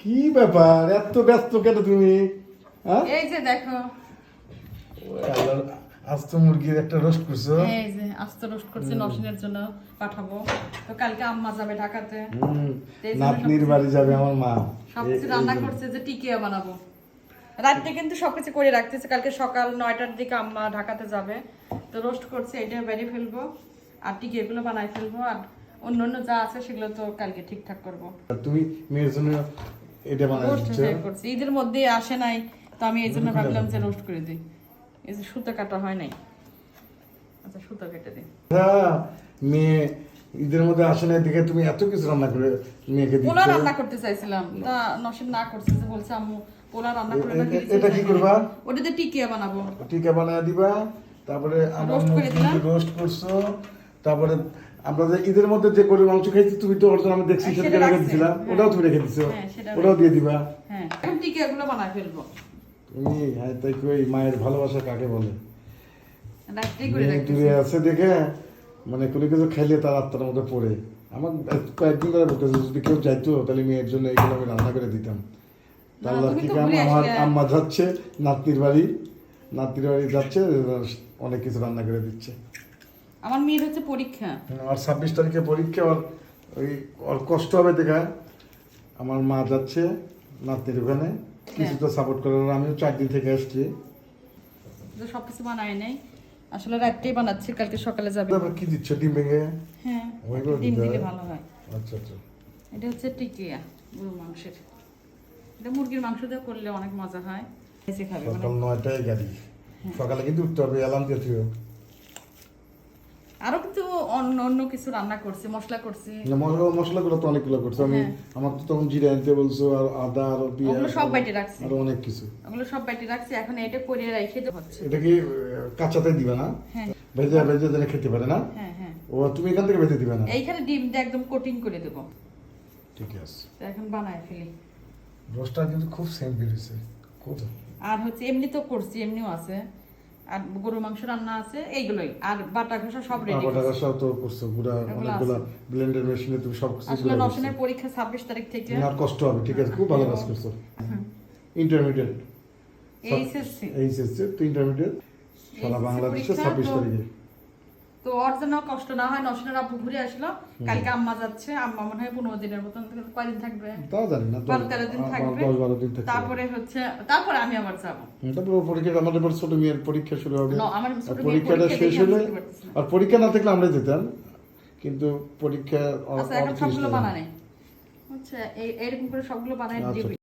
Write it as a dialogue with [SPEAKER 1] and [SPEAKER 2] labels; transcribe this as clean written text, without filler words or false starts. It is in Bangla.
[SPEAKER 1] কি ব্যাপার, এত ব্যস্ত কেন তুমি?
[SPEAKER 2] এই যে দেখো,
[SPEAKER 1] আস্ত মুরগির একটা রোস্ট করছো।
[SPEAKER 2] এই যে আস্ত রোস্ট করছি, নসিনের জন্য পাঠাবো। তো কালকে আম্মা যাবে ঢাকাতে,
[SPEAKER 1] নাতনির বাড়ি যাবে আমার মা।
[SPEAKER 2] সবকিছু রান্না করছে যে টিকিয়া বানাবো। রাতে কিন্তু সবকিছু করে রাখতেছে, কালকে সকাল 9টার দিকে আম্মা ঢাকাতে যাবে। তো রোস্ট করছে, এটা বেরিয়ে ফেলবো আর টিকিয়াগুলো বানাই ফেলবো, আর অন্য যা আছে সেগুলো তো কালকে ঠিকঠাক করবো।
[SPEAKER 1] তুমি মেয়ের জন্য এটা বানাই দিচ্ছ?
[SPEAKER 2] করছি, ঈদের মধ্যে আসে নাই, তো আমি এই জন্য ভাবলাম যে রোস্ট করে দিই। এই যে সুতো কাটা হয় নাই, আচ্ছা সুতো কেটে দিই।
[SPEAKER 1] হ্যাঁ, মেয়ে ঈদের মধ্যে আসে না দেখে তুমি এত কিছু রান্না করে মেয়েকে দিচ্ছ।
[SPEAKER 2] পোলা রান্না করতে চাইছিলাম, তা নসিব না করছে, যে বলছে আম্মু পোলা রান্না করে রাখি।
[SPEAKER 1] এটা কি করবা?
[SPEAKER 2] ওটাতে টিকিয়া বানাবো।
[SPEAKER 1] টিকা বানায় দিবা, তারপরে আমার রোস্ট করছো, তারপরে আমরা যে ঈদের মধ্যে যে গরুর মাংস খাইছি তুমি তো অর্জন আমি দেখছি সেটা রেখে দিছিলাম, ওটাও তুমি রেখে দিছো, ওটাও দিয়ে দিবা।
[SPEAKER 2] হ্যাঁ, এখন টিকিয়াগুলো বানাই ফেলবো।
[SPEAKER 1] তুমি হ্যাঁ তাই কই, মায়ের ভালোবাসা কাকে বলে?
[SPEAKER 2] রাত্রেই করে রাখছি।
[SPEAKER 1] দূরে আছে দেখে মানে কোনো কিছু খাইলে তার আত্মার মধ্যে পড়ে। আমার কয়েকদিন ধরে বলতেছে যদি কেউ যাইতো তাহলে মেয়ের জন্য এইগুলো আমি রান্না করে দিতাম। তাহলে কি আমার আম্মা যাচ্ছে নাতনির বাড়ি যাচ্ছে, অনেক কিছু রান্না করে দিচ্ছে।
[SPEAKER 2] আমার মেয়ের হচ্ছে পরীক্ষা,
[SPEAKER 1] আর 26 তারিখে পরীক্ষা, ওর কষ্ট হবে দেখা। আমার মা যাচ্ছে নাতনির ওখানে কিছুটা সাপোর্ট করার, আমিও 4 দিন থেকে আসছি।
[SPEAKER 2] সবকিছু বানাই নাই, আসলে রাত্রেই বানাচ্ছি, কালকে সকালে যাবে।
[SPEAKER 1] তারপর কি দিচ্ছ? ডিম ভেঙে?
[SPEAKER 2] হ্যাঁ, ডিম দিলে ভালো হয়।
[SPEAKER 1] আচ্ছা আচ্ছা,
[SPEAKER 2] এটা হচ্ছে টিকিয়া গরুর মাংসের। এটা মুরগির মাংস দিয়ে করলে অনেক মজা হয়।
[SPEAKER 1] সকাল 9টায় গাড়ি, সকালে কিন্তু উঠতে হবে, অ্যালার্ম দিয়ে থিও।
[SPEAKER 2] আরো কিন্তু অন্য কিছু রান্না করছি, মশলা করছি।
[SPEAKER 1] মশলাগুলো তো অনেকগুলো করছো। আমি আমার তো তখন জিরা আনতে বলছো, আর আদা আর পেঁয়াজ,
[SPEAKER 2] ওগুলো সব বাইটে রাখছি,
[SPEAKER 1] আর অনেক কিছু
[SPEAKER 2] ওগুলো সব বাইটে রাখছি। এখন এটা করে রেখে দেব হচ্ছে।
[SPEAKER 1] এটা কি কাঁচাতে দিবা না?
[SPEAKER 2] হ্যাঁ,
[SPEAKER 1] ভেজে যেন খেতে পারে না?
[SPEAKER 2] হ্যাঁ হ্যাঁ।
[SPEAKER 1] ও তুমি এখান থেকে ভেজে দিবে না?
[SPEAKER 2] এইখানে ডিম দিয়ে একদম কোটিং করে দেব।
[SPEAKER 1] ঠিক আছে,
[SPEAKER 2] এখন বানায় ফেলি।
[SPEAKER 1] রোস্টটা কিন্তু খুব সেম বেরিয়েছে, খুব।
[SPEAKER 2] আর হচ্ছে এমনি তো করছি, এমনিও আছে, আর গরুর মাংস রান্না আছে, এইগুলোই। আর বাটা ঘষা সব রেডি।
[SPEAKER 1] বাটা ঘষা তো করছো, গুড়া অনেকগুলা ব্লেন্ডার মেশিনে তুমি সব কিছু।
[SPEAKER 2] আসলে নসনের পরীক্ষা 26 তারিখ থেকে,
[SPEAKER 1] আর কষ্ট হবে। ঠিক আছে, খুব ভালো কাজ করছো। ইন্টারমিডিয়েট এইচএসসি তো ইন্টারমিডিয়েট সারা বাংলাদেশে 26 তারিখে।
[SPEAKER 2] তো ওর জন্য কষ্ট না হয়, নসনের আব্বু ঘুরে আসলো, কালকে আম্মা যাচ্ছে। আম্মা মনে হয় 15 দিনের মতন, কয়দিন থাকবে
[SPEAKER 1] তাও জানি না,
[SPEAKER 2] 12-13 দিন থাকবে।
[SPEAKER 1] 10-12 দিন থাকবে।
[SPEAKER 2] তারপরে আমি আবার যাবো।
[SPEAKER 1] তারপর পরীক্ষা, আমাদের ছোট মেয়ের পরীক্ষা শুরু হবে।
[SPEAKER 2] আমার ছোট মেয়ের
[SPEAKER 1] পরীক্ষাটা শেষ হলে, আর পরীক্ষা না থাকলে আমরা যেতাম, কিন্তু পরীক্ষা
[SPEAKER 2] আচ্ছা এখন সবগুলো বানাই হচ্ছে, এরকম করে সবগুলো বানাই দিবি।